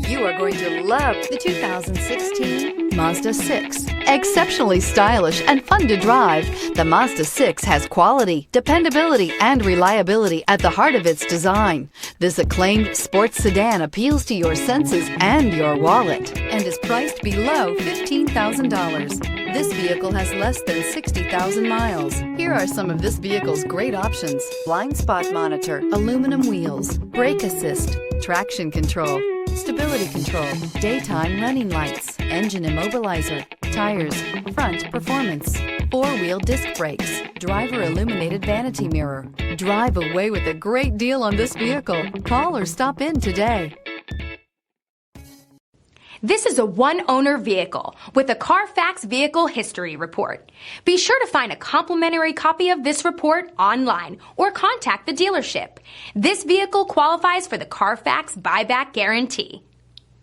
You are going to love the 2016 Mazda 6. Exceptionally stylish and fun to drive, the Mazda 6 has quality, dependability, and reliability at the heart of its design. This acclaimed sports sedan appeals to your senses and your wallet and is priced below $15,000. This vehicle has less than 60,000 miles. Here are some of this vehicle's great options: blind spot monitor, aluminum wheels, brake assist, traction control, stability control, daytime running lights, engine immobilizer, tires, front performance, four-wheel disc brakes, driver illuminated vanity mirror. Drive away with a great deal on this vehicle. Call or stop in today. This is a one-owner vehicle with a Carfax Vehicle History Report. Be sure to find a complimentary copy of this report online or contact the dealership. This vehicle qualifies for the Carfax Buyback Guarantee.